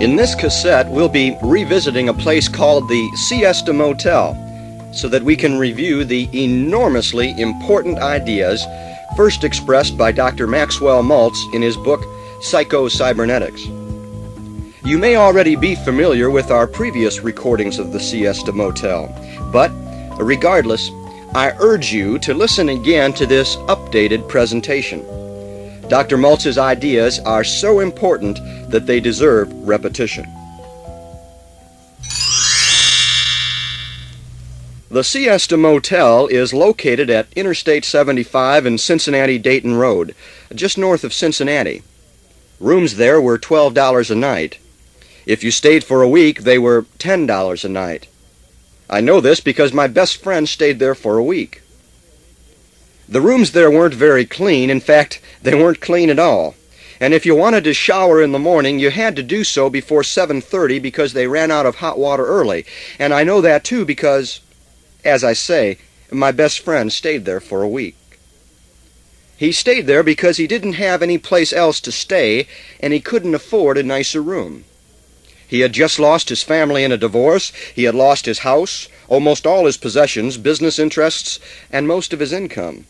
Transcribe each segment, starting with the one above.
In this cassette, we'll be revisiting a place called the Siesta Motel so that we can review the enormously important ideas first expressed by Dr. Maxwell Maltz in his book Psycho-Cybernetics. You may already be familiar with our previous recordings of the Siesta Motel, but regardless, I urge you to listen again to this updated presentation. Dr. Maltz's ideas are so important that they deserve repetition. The Siesta Motel is located at Interstate 75 and Cincinnati-Dayton Road, just north of Cincinnati. Rooms there were $12 a night. If you stayed for a week, they were $10 a night. I know this because my best friend stayed there for a week. The rooms there weren't very clean. In fact, they weren't clean at all. And if you wanted to shower in the morning, you had to do so before 7:30 because they ran out of hot water early. And I know that too because, as I say, my best friend stayed there for a week. He stayed there because he didn't have any place else to stay, and he couldn't afford a nicer room. He had just lost his family in a divorce. He had lost his house, almost all his possessions, business interests, and most of his income.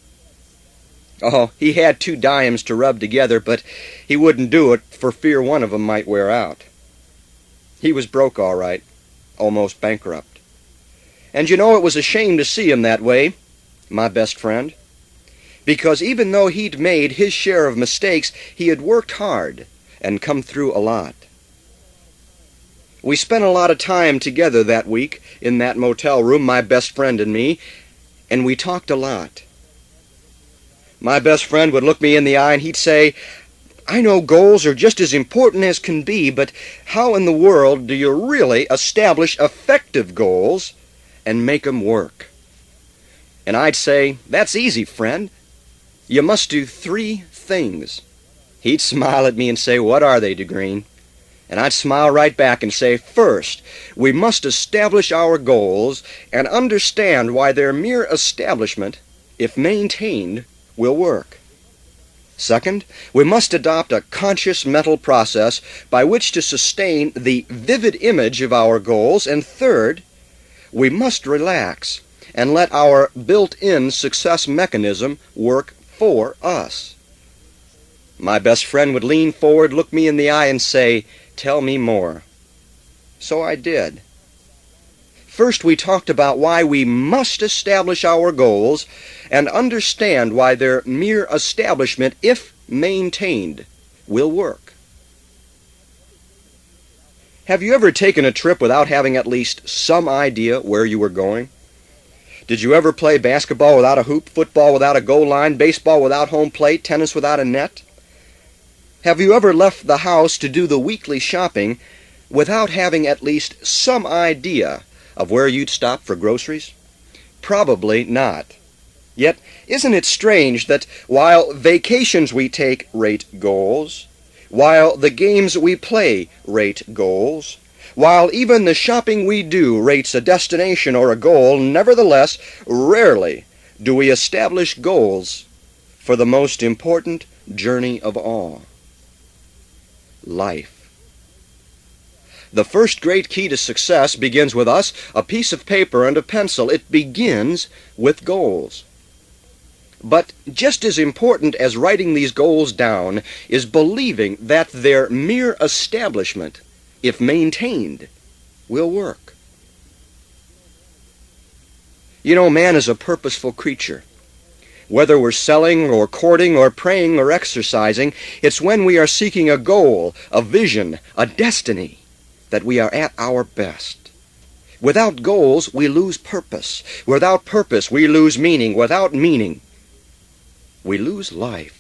Oh, he had 2 dimes to rub together, but he wouldn't do it for fear one of them might wear out. He was broke, all right, almost bankrupt. And you know, it was a shame to see him that way, my best friend, because even though he'd made his share of mistakes, he had worked hard and come through a lot. We spent a lot of time together that week in that motel room, my best friend and me, and we talked a lot. My best friend would look me in the eye and he'd say, "I know goals are just as important as can be, but how in the world do you really establish effective goals and make 'em work?" And I'd say, "That's easy, friend. You must do 3 things." He'd smile at me and say, "What are they, DeGreen?" And I'd smile right back and say, "First, we must establish our goals and understand why their mere establishment, if maintained, will work. Second, we must adopt a conscious mental process by which to sustain the vivid image of our goals. And third, we must relax and let our built-in success mechanism work for us." My best friend would lean forward, look me in the eye, and say, "Tell me more." So I did. First, we talked about why we must establish our goals and understand why their mere establishment, if maintained, will work. Have you ever taken a trip without having at least some idea where you were going? Did you ever play basketball without a hoop, football without a goal line, baseball without home plate, tennis without a net? Have you ever left the house to do the weekly shopping without having at least some idea of where you'd stop for groceries? Probably not. Yet, isn't it strange that while vacations we take rate goals, while the games we play rate goals, while even the shopping we do rates a destination or a goal, nevertheless, rarely do we establish goals for the most important journey of all: life. The first great key to success begins with us, a piece of paper and a pencil. It begins with goals. But just as important as writing these goals down is believing that their mere establishment, if maintained, will work. You know, man is a purposeful creature. Whether we're selling or courting or praying or exercising, it's when we are seeking a goal, a vision, a destiny, that we are at our best. Without goals, we lose purpose. Without purpose, we lose meaning. Without meaning, we lose life.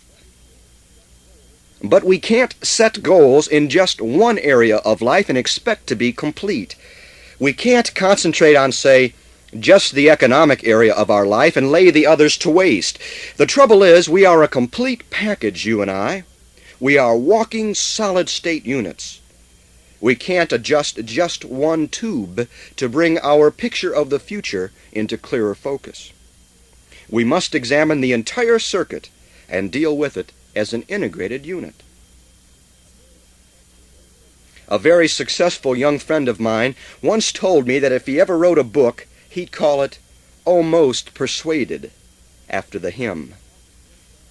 But we can't set goals in just one area of life and expect to be complete. We can't concentrate on, say, just the economic area of our life and lay the others to waste. The trouble is, we are a complete package, you and I. We are walking solid-state units. We can't adjust just one tube to bring our picture of the future into clearer focus. We must examine the entire circuit and deal with it as an integrated unit. A very successful young friend of mine once told me that if he ever wrote a book, he'd call it Almost Persuaded, after the hymn.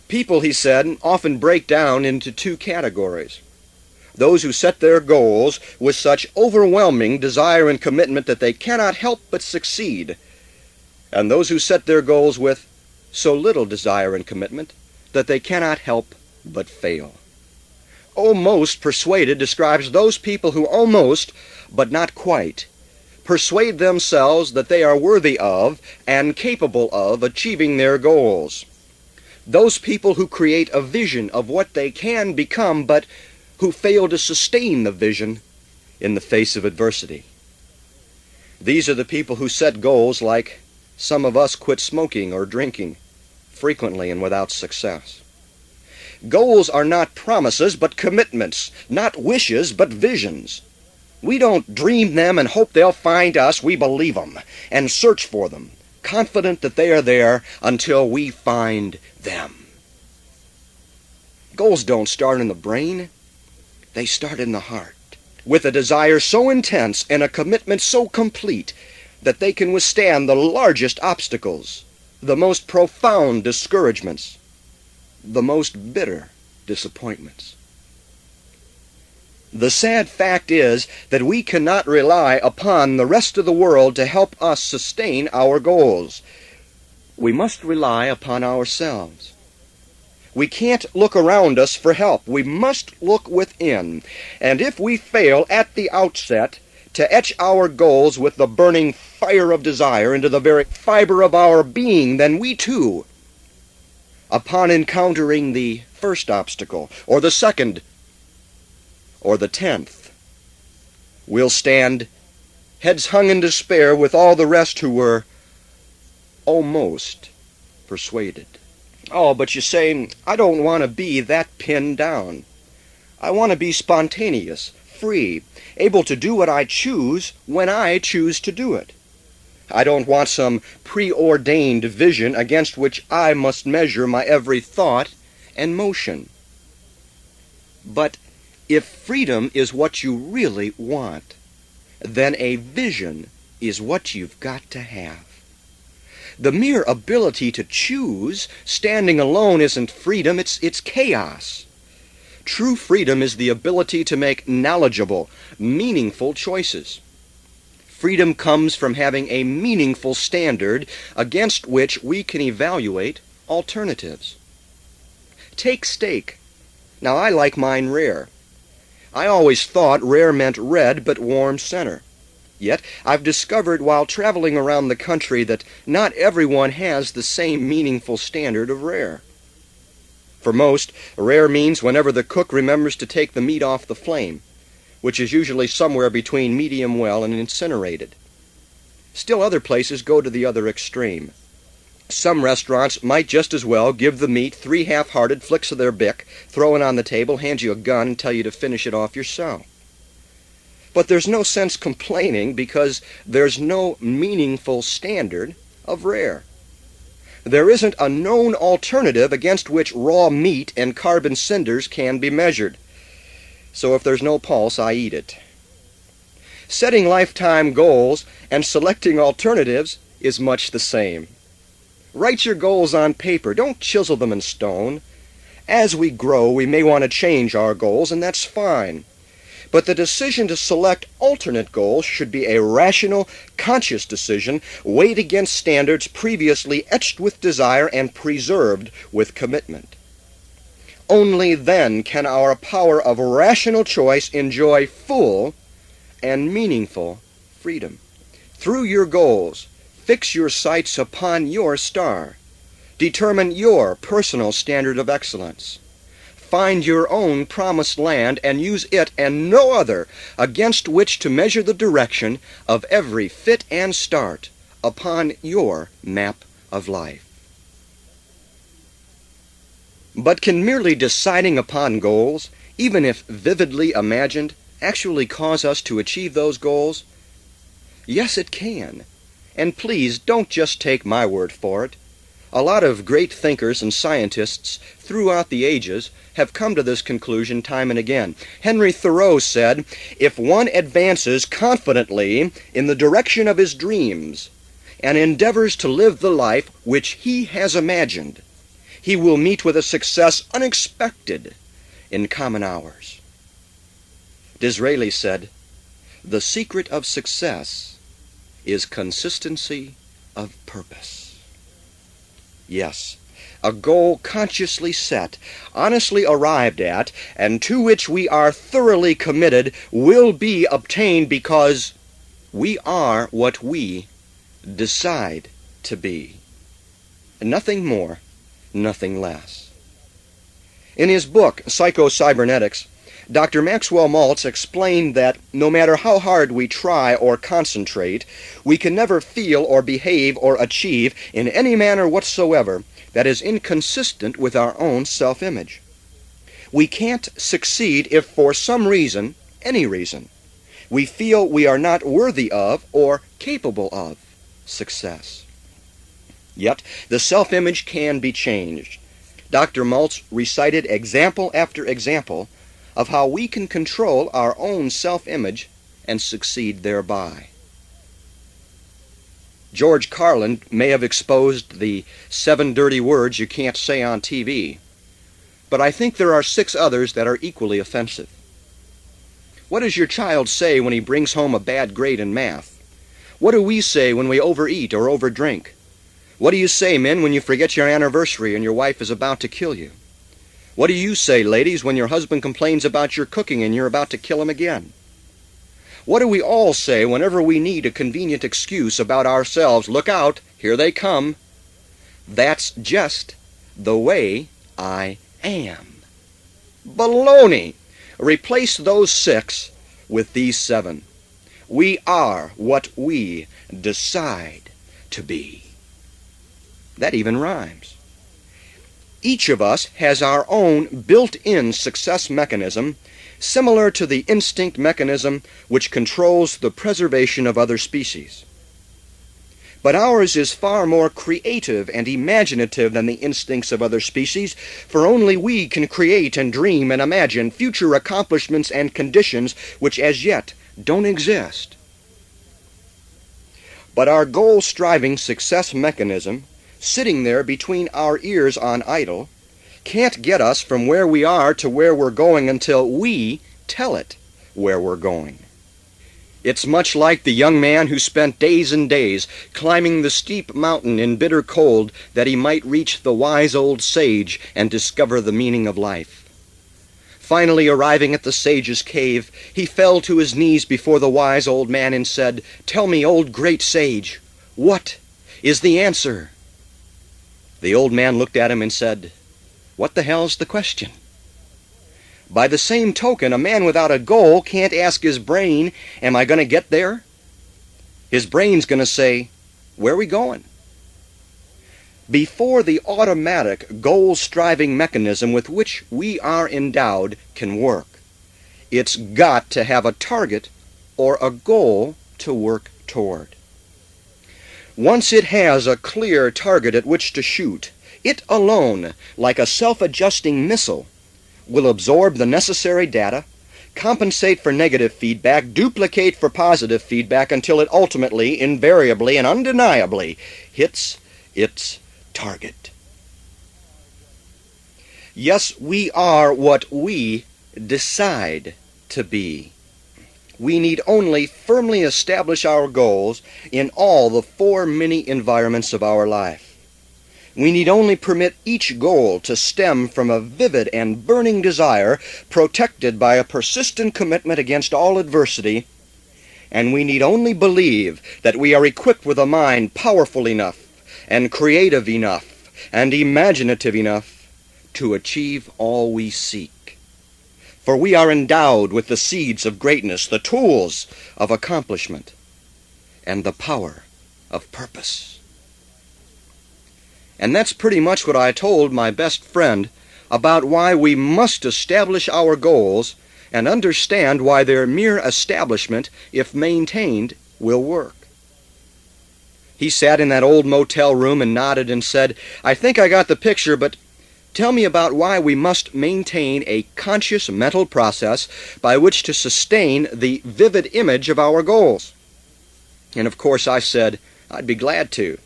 People, he said, often break down into two categories. Those who set their goals with such overwhelming desire and commitment that they cannot help but succeed, and those who set their goals with so little desire and commitment that they cannot help but fail. Almost persuaded describes those people who almost, but not quite, persuade themselves that they are worthy of and capable of achieving their goals. Those people who create a vision of what they can become, but who fail to sustain the vision in the face of adversity. These are the people who set goals like some of us quit smoking or drinking, frequently and without success. Goals are not promises, but commitments, not wishes, but visions. We don't dream them and hope they'll find us. We believe them and search for them, confident that they are there until we find them. Goals don't start in the brain. They start in the heart, with a desire so intense and a commitment so complete that they can withstand the largest obstacles, the most profound discouragements, the most bitter disappointments. The sad fact is that we cannot rely upon the rest of the world to help us sustain our goals. We must rely upon ourselves. We can't look around us for help. We must look within. And if we fail at the outset to etch our goals with the burning fire of desire into the very fiber of our being, then we too, upon encountering the first obstacle, or the second, or the 10th, will stand heads hung in despair with all the rest who were almost persuaded. Oh, but you say, I don't want to be that pinned down. I want to be spontaneous, free, able to do what I choose when I choose to do it. I don't want some preordained vision against which I must measure my every thought and motion. But if freedom is what you really want, then a vision is what you've got to have. The mere ability to choose, standing alone, isn't freedom, it's chaos. True freedom is the ability to make knowledgeable, meaningful choices. Freedom comes from having a meaningful standard against which we can evaluate alternatives. Take steak. Now, I like mine rare. I always thought rare meant red but warm center. Yet, I've discovered while traveling around the country that not everyone has the same meaningful standard of rare. For most, rare means whenever the cook remembers to take the meat off the flame, which is usually somewhere between medium well and incinerated. Still other places go to the other extreme. Some restaurants might just as well give the meat 3 half-hearted flicks of their bick, throw it on the table, hand you a gun, and tell you to finish it off yourself. But there's no sense complaining because there's no meaningful standard of rare. There isn't a known alternative against which raw meat and carbon cinders can be measured. So if there's no pulse, I eat it. Setting lifetime goals and selecting alternatives is much the same. Write your goals on paper. Don't chisel them in stone. As we grow, we may want to change our goals, and that's fine. But the decision to select alternate goals should be a rational, conscious decision weighed against standards previously etched with desire and preserved with commitment. Only then can our power of rational choice enjoy full and meaningful freedom. Through your goals, fix your sights upon your star. Determine your personal standard of excellence. Find your own promised land and use it and no other against which to measure the direction of every fit and start upon your map of life. But can merely deciding upon goals, even if vividly imagined, actually cause us to achieve those goals? Yes, it can. And please don't just take my word for it. A lot of great thinkers and scientists throughout the ages have come to this conclusion time and again. Henry Thoreau said, "If one advances confidently in the direction of his dreams and endeavors to live the life which he has imagined, he will meet with a success unexpected in common hours." Disraeli said, "The secret of success is consistency of purpose." Yes, a goal consciously set, honestly arrived at, and to which we are thoroughly committed will be obtained because we are what we decide to be. Nothing more, nothing less. In his book, Psycho-Cybernetics, Dr. Maxwell Maltz explained that no matter how hard we try or concentrate, we can never feel or behave or achieve in any manner whatsoever that is inconsistent with our own self-image. We can't succeed if for some reason, any reason, we feel we are not worthy of or capable of success. Yet, the self-image can be changed. Dr. Maltz recited example after example of how we can control our own self-image and succeed thereby. George Carlin may have exposed the 7 dirty words you can't say on TV, but I think there are 6 others that are equally offensive. What does your child say when he brings home a bad grade in math? What do we say when we overeat or overdrink? What do you say, men, when you forget your anniversary and your wife is about to kill you? What do you say, ladies, when your husband complains about your cooking and you're about to kill him again? What do we all say whenever we need a convenient excuse about ourselves? Look out, here they come. That's just the way I am. Baloney! Replace those 6 with these 7. We are what we decide to be. That even rhymes. Each of us has our own built-in success mechanism, similar to the instinct mechanism which controls the preservation of other species. But ours is far more creative and imaginative than the instincts of other species, for only we can create and dream and imagine future accomplishments and conditions which as yet don't exist. But our goal-striving success mechanism, sitting there between our ears on idle, can't get us from where we are to where we're going until we tell it where we're going. It's much like the young man who spent days and days climbing the steep mountain in bitter cold that he might reach the wise old sage and discover the meaning of life. Finally arriving at the sage's cave, he fell to his knees before the wise old man and said, "Tell me, old great sage, what is the answer?" The old man looked at him and said, "What the hell's the question?" By the same token, a man without a goal can't ask his brain, "Am I going to get there?" His brain's going to say, "Where are we going?" Before the automatic goal-striving mechanism with which we are endowed can work, it's got to have a target or a goal to work toward. Once it has a clear target at which to shoot, it alone, like a self-adjusting missile, will absorb the necessary data, compensate for negative feedback, duplicate for positive feedback until it ultimately, invariably, and undeniably hits its target. Yes, we are what we decide to be. We need only firmly establish our goals in all the 4 mini-environments of our life. We need only permit each goal to stem from a vivid and burning desire protected by a persistent commitment against all adversity, and we need only believe that we are equipped with a mind powerful enough and creative enough and imaginative enough to achieve all we seek. For we are endowed with the seeds of greatness, the tools of accomplishment, and the power of purpose. And that's pretty much what I told my best friend about why we must establish our goals and understand why their mere establishment, if maintained, will work. He sat in that old motel room and nodded and said, "I think I got the picture, but tell me about why we must maintain a conscious mental process by which to sustain the vivid image of our goals." And of course I said, I'd be glad to.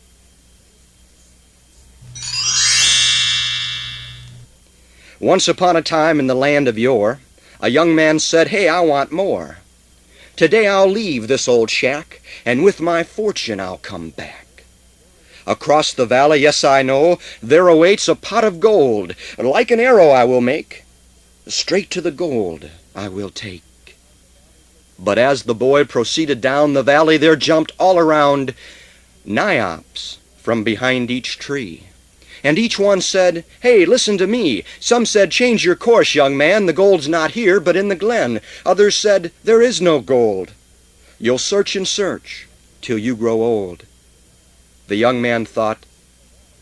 Once upon a time in the land of yore, a young man said, "Hey, I want more. Today I'll leave this old shack, and with my fortune I'll come back. Across the valley, yes, I know, there awaits a pot of gold. Like an arrow I will make, straight to the gold I will take." But as the boy proceeded down the valley, there jumped all around Niops from behind each tree. And each one said, "Hey, listen to me." Some said, "Change your course, young man, the gold's not here, but in the glen." Others said, "There is no gold. You'll search and search till you grow old." The young man thought,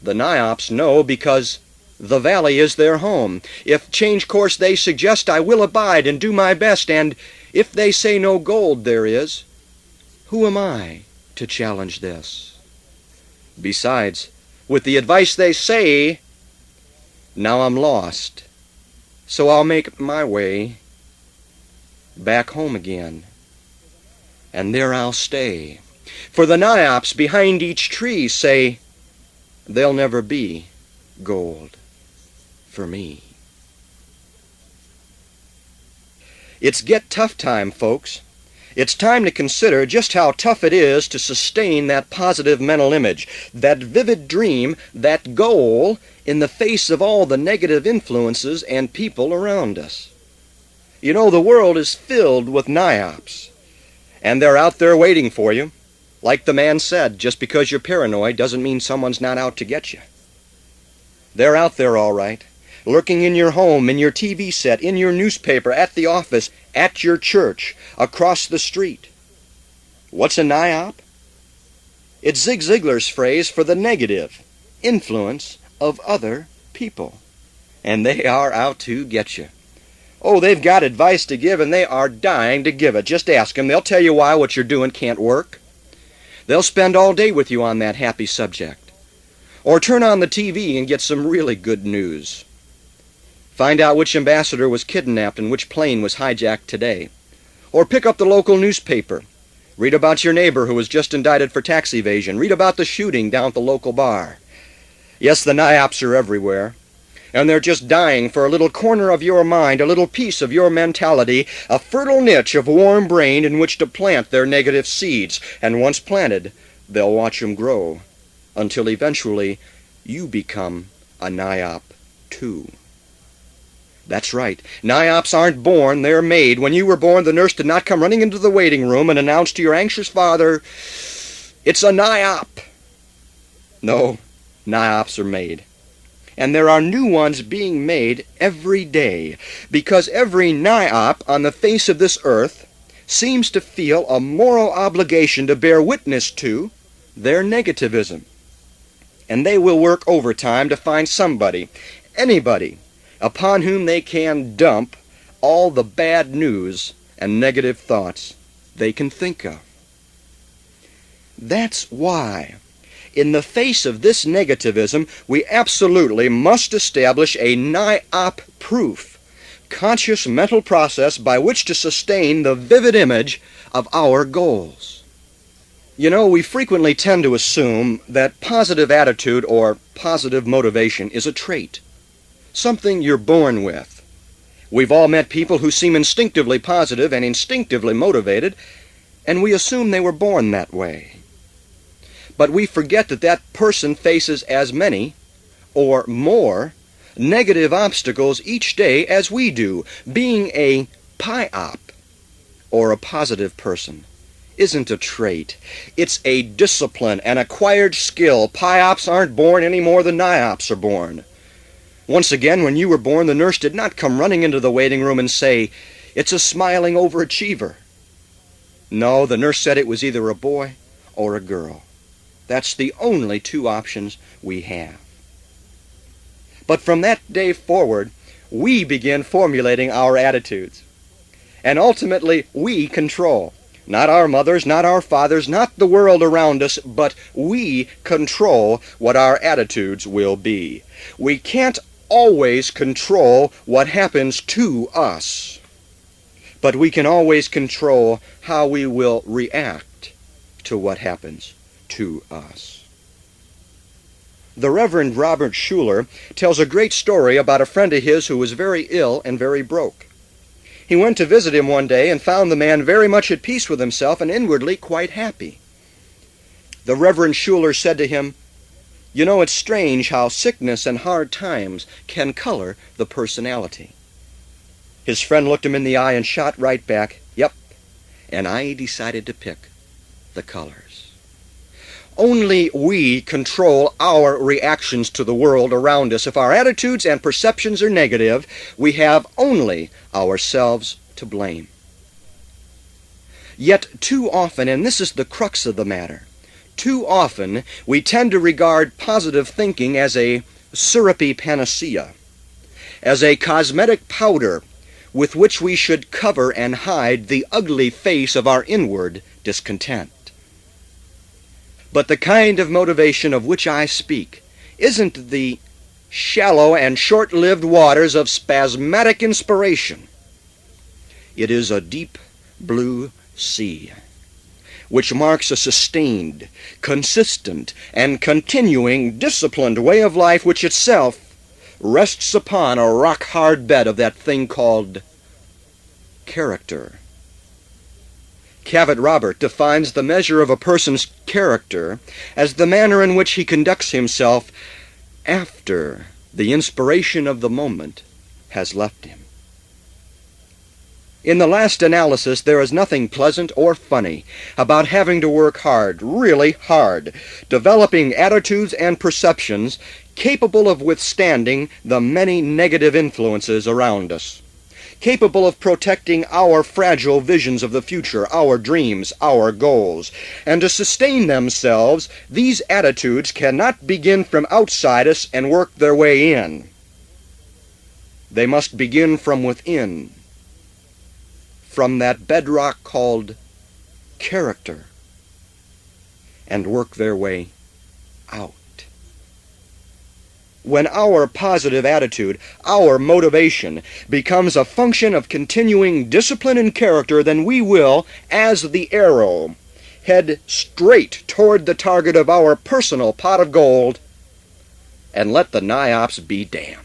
the Niops know because the valley is their home. If change course they suggest, I will abide and do my best, and if they say no gold there is, who am I to challenge this? Besides, with the advice they say, now I'm lost, so I'll make my way back home again, and there I'll stay. For the Niops behind each tree say, there'll never be gold for me. It's get tough time, folks. It's time to consider just how tough it is to sustain that positive mental image, that vivid dream, that goal, in the face of all the negative influences and people around us. You know, the world is filled with Niops, and they're out there waiting for you. Like the man said, just because you're paranoid doesn't mean someone's not out to get you. They're out there all right, lurking in your home, in your TV set, in your newspaper, at the office, at your church, across the street. What's a Niop? It's Zig Ziglar's phrase for the negative influence of other people. And they are out to get you. Oh, they've got advice to give, and they are dying to give it. Just ask them. They'll tell you why what you're doing can't work. They'll spend all day with you on that happy subject. Or turn on the TV and get some really good news. Find out which ambassador was kidnapped and which plane was hijacked today. Or pick up the local newspaper. Read about your neighbor who was just indicted for tax evasion. Read about the shooting down at the local bar. Yes, the Niops are everywhere. And they're just dying for a little corner of your mind, a little piece of your mentality, a fertile niche of warm brain in which to plant their negative seeds. And once planted, they'll watch them grow until eventually you become a Niop too. That's right. Niops aren't born, they're made. When you were born, the nurse did not come running into the waiting room and announce to your anxious father, "It's a Niop." No, Niops are made. And there are new ones being made every day, because every Niop on the face of this earth seems to feel a moral obligation to bear witness to their negativism. And they will work overtime to find somebody, anybody, upon whom they can dump all the bad news and negative thoughts they can think of. That's why, in the face of this negativism, we absolutely must establish a Niop-proof, conscious mental process by which to sustain the vivid image of our goals. You know, we frequently tend to assume that positive attitude or positive motivation is a trait, something you're born with. We've all met people who seem instinctively positive and instinctively motivated, and we assume they were born that way. But we forget that that person faces as many, or more, negative obstacles each day as we do. Being a PIOP, or a positive person, isn't a trait. It's a discipline, an acquired skill. PIOPs aren't born any more than Niops are born. Once again, when you were born, the nurse did not come running into the waiting room and say, "It's a smiling overachiever." No, the nurse said it was either a boy or a girl. That's the only two options we have. But from that day forward, we begin formulating our attitudes. And ultimately, we control. Not our mothers, not our fathers, not the world around us, but we control what our attitudes will be. We can't always control what happens to us, but we can always control how we will react to what happens to us. The Reverend Robert Schuller tells a great story about a friend of his who was very ill and very broke. He went to visit him one day and found the man very much at peace with himself and inwardly quite happy. The Reverend Schuller said to him, "You know, it's strange how sickness and hard times can color the personality." His friend looked him in the eye and shot right back, "Yep, and I decided to pick the colors." Only we control our reactions to the world around us. If our attitudes and perceptions are negative, we have only ourselves to blame. Yet too often, and this is the crux of the matter, too often we tend to regard positive thinking as a syrupy panacea, as a cosmetic powder with which we should cover and hide the ugly face of our inward discontent. But the kind of motivation of which I speak isn't the shallow and short-lived waters of spasmodic inspiration. It is a deep blue sea, which marks a sustained, consistent, and continuing disciplined way of life which itself rests upon a rock-hard bed of that thing called character. Cavett Robert defines the measure of a person's character as the manner in which he conducts himself after the inspiration of the moment has left him. In the last analysis, there is nothing pleasant or funny about having to work hard, really hard, developing attitudes and perceptions capable of withstanding the many negative influences around us, capable of protecting our fragile visions of the future, our dreams, our goals. And to sustain themselves, these attitudes cannot begin from outside us and work their way in. They must begin from within, from that bedrock called character, and work their way out. When our positive attitude, our motivation, becomes a function of continuing discipline and character, then we will, as the arrow, head straight toward the target of our personal pot of gold, and let the naiaps be damned.